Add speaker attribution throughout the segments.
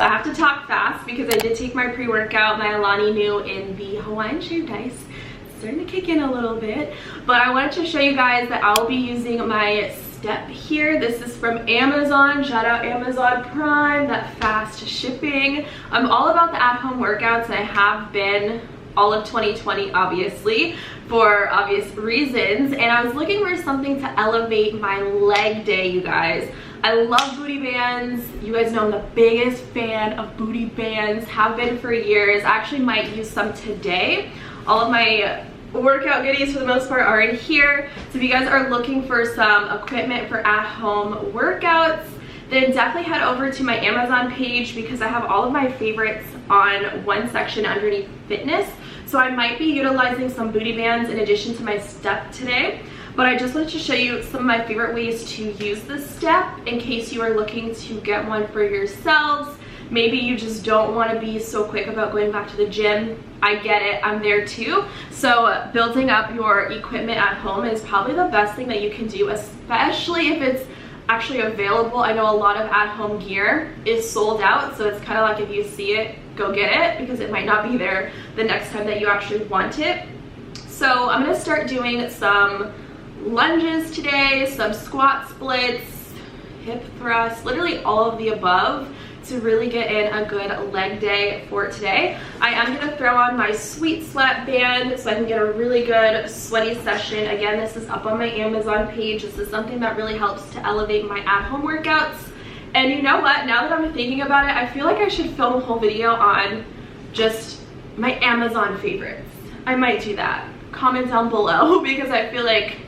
Speaker 1: I have to talk fast because I did take my pre-workout, my Alani Nu in the Hawaiian shaved ice. It's starting to kick in a little bit, but I wanted to show you guys that I'll be using my step here. This is from Amazon. Shout out Amazon Prime, that fast shipping. I'm all about the at-home workouts, and I have been all of 2020, obviously, for obvious reasons. And I was looking for something to elevate my leg day, you guys. I love booty bands. You guys know I'm the biggest fan of booty bands, have been for years. I actually might use some today. All of my workout goodies for the most part are in here. So if you guys are looking for some equipment for at-home workouts, then definitely head over to my Amazon page because I have all of my favorites on one section underneath fitness. So I might be utilizing some booty bands in addition to my step today. But I just wanted to show you some of my favorite ways to use this step in case you are looking to get one for yourselves. Maybe you just don't want to be so quick about going back to the gym. I get it, I'm there too. So building up your equipment at home is probably the best thing that you can do, especially if it's actually available. I know a lot of at-home gear is sold out, so it's kind of like if you see it, go get it, because it might not be there the next time that you actually want it. So I'm going to start doing some lunges today, some squat splits, hip thrusts, literally all of the above to really get in a good leg day for today. I am going to throw on my Sweet Sweat band so I can get a really good sweaty session. Again, this is up on my Amazon page. This is something that really helps to elevate my at-home workouts. And you know what? Now that I'm thinking about it, I feel like I should film a whole video on just my Amazon favorites. I might do that. Comment down below because I feel like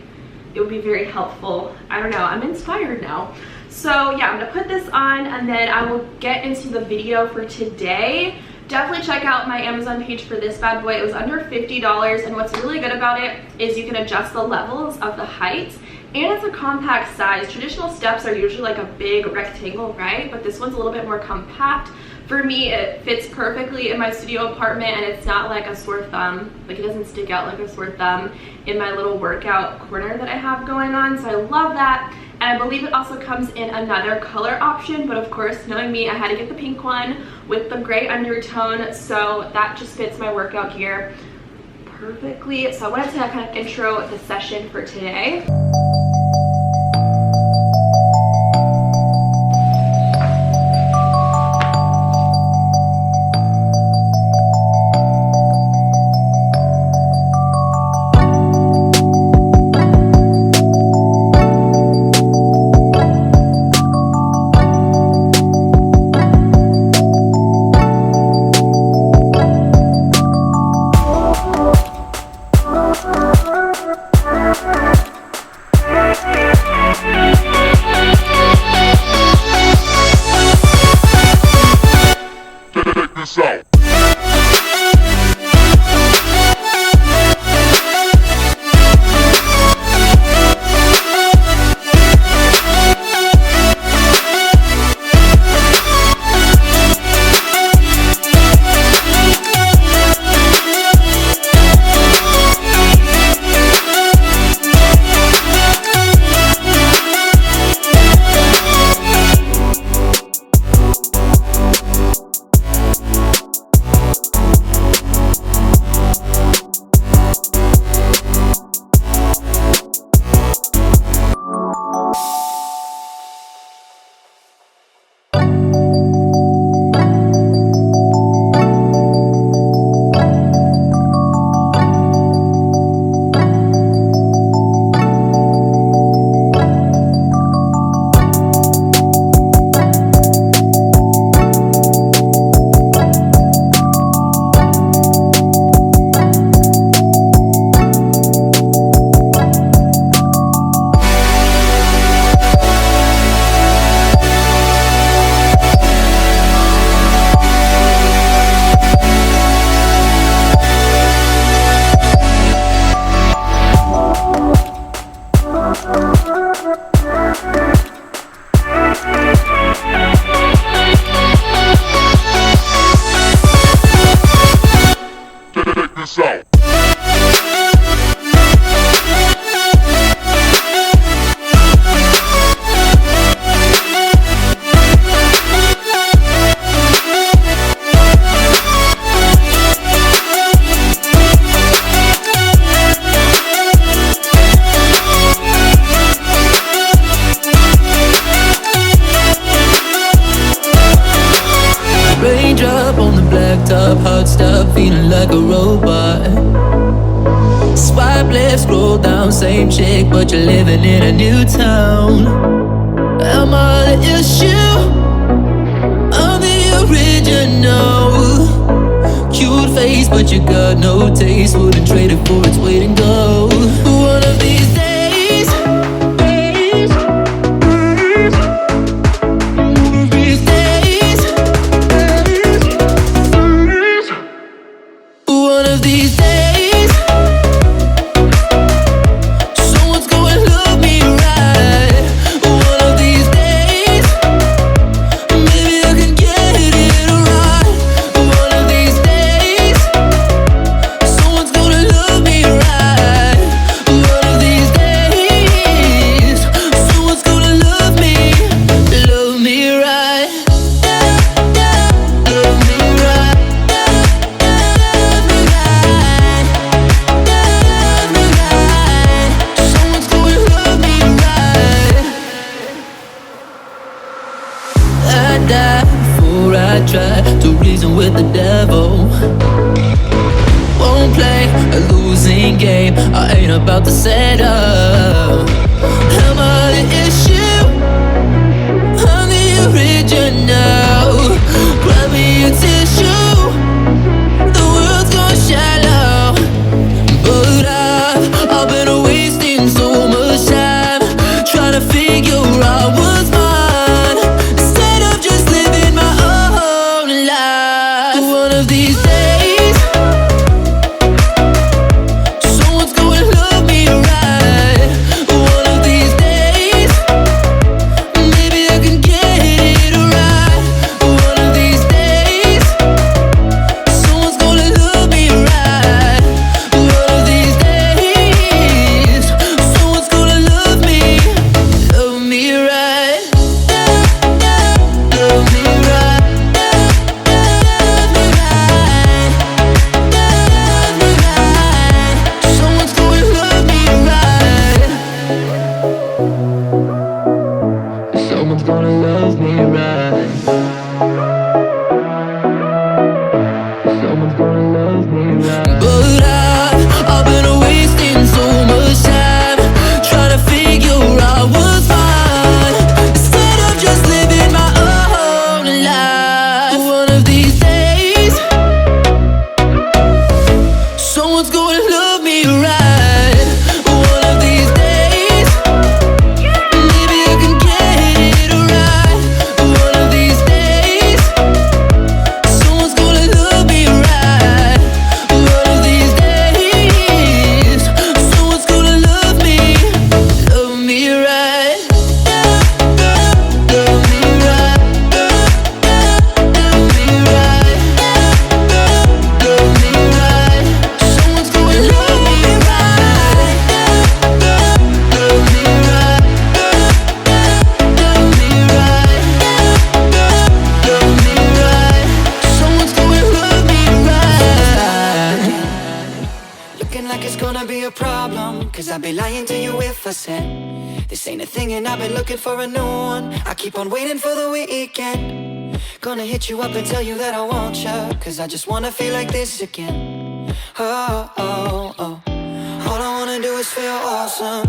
Speaker 1: it would be very helpful. I don't know, I'm inspired now. So yeah, I'm gonna put this on and then I will get into the video for today. Definitely check out my Amazon page for this bad boy. It was under $50, and what's really good about it is you can adjust the levels of the height, and it's a compact size. Traditional steps are usually like a big rectangle, right? But this one's a little bit more compact. For me, it fits perfectly in my studio apartment, and it's not like a sore thumb. Like, it doesn't stick out like a sore thumb in my little workout corner that I have going on, so I love that. And I believe it also comes in another color option, but of course, knowing me, I had to get the pink one with the gray undertone, so that just fits my workout gear perfectly. So I wanted to kind of intro the session for today.
Speaker 2: same chick, but you're living in a new town. Am I the issue? I'm the original. Cute face, but you got no taste. Wouldn't trade it for its weight in gold. One of these days, one of these days, someone's gonna love me right. One of these days, maybe I can get it right. One of these days, someone's gonna love me right. One of these days, someone's gonna love me right. Love me right. Someone's gonna love me right. I die before I try to reason with the devil. Won't play a losing game. I ain't about to settle. Am I the issue? I'm the original. Grab me a tissue. The world's gone shallow. But I've been wasting so much time trying to figure out what's mine, instead of just living my own life. One of these days, someone's gonna love me right. One of these days, maybe I can get it right. One of these days, someone's gonna love me right. One of these days, someone's gonna love me right. Love me right. Love me right. Someone's gonna love me right. Someone's gonna love me right. Someone's gonna love me right. But I've been wasting so much time trying to figure out what's mine, instead of just living my own life. One of these days, someone's gonna love me right. One of these days, maybe I can get it right. One of these days, someone's gonna love me right. One of these days, someone's gonna love me right. Love me right. Love me right. Love me right. Love me right. Someone's gonna love me right. Love me right. Love me right. Love me right. Someone's gonna love me right.
Speaker 3: Looking like it's gonna be a problem, cause I'd be lying to you if I said this ain't a thing and I've been looking for a new one. I keep on waiting for the weekend. Gonna hit you up and tell you that I want you, cause I just wanna feel like this again. Oh, oh, oh. All I wanna do is feel awesome.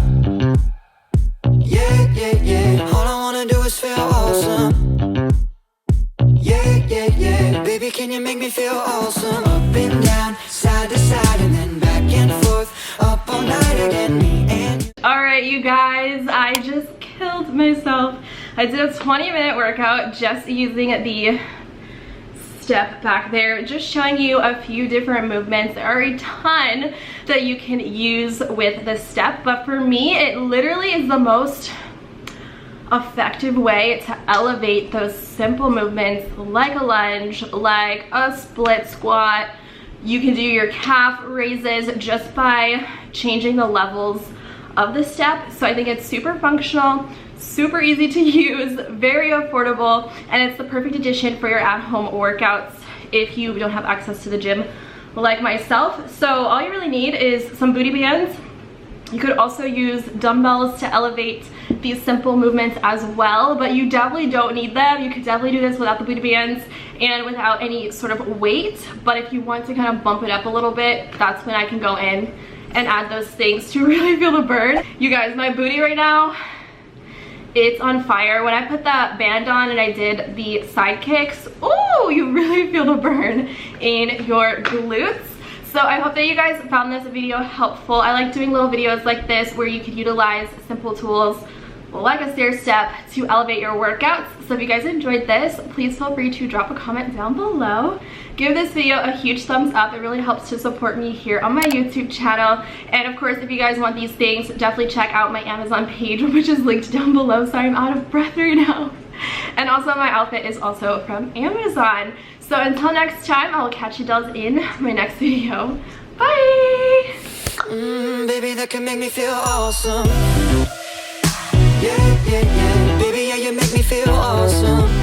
Speaker 3: Yeah, yeah, yeah. All I wanna do is feel awesome. Yeah, yeah, yeah. Baby, can you make me feel awesome? Up and down, side to side, and then back and forth. Up all night again, me and you.
Speaker 1: Alright, you guys, I just killed myself. I did a 20-minute workout just using the step back there, just showing you a few different movements. There are a ton that you can use with the step, but for me, it literally is the most effective way to elevate those simple movements like a lunge, like a split squat. You can do your calf raises just by changing the levels of the step. So I think it's super functional, super easy to use, very affordable, and it's the perfect addition for your at-home workouts if you don't have access to the gym like myself. So all you really need is some booty bands. You could also use dumbbells to elevate these simple movements as well, but you definitely don't need them. You could definitely do this without the booty bands and without any sort of weight, but if you want to kind of bump it up a little bit, that's when I can go in and add those things to really feel the burn. You guys, my booty right now, it's on fire. When I put that band on and I did the side kicks, oh, you really feel the burn in your glutes. So I hope that you guys found this video helpful. I like doing little videos like this where you could utilize simple tools like a stair step to elevate your workouts. So if you guys enjoyed this, please feel free to drop a comment down below. Give this video a huge thumbs up. It really helps to support me here on my YouTube channel. And of course, if you guys want these things, definitely check out my Amazon page, which is linked down below. Sorry, I'm out of breath right now. And also my outfit is also from Amazon. So until next time, I will catch you dolls in my next video. Bye!
Speaker 3: Baby, that can make me feel awesome. Yeah, yeah, yeah. Baby, yeah, you make me feel awesome.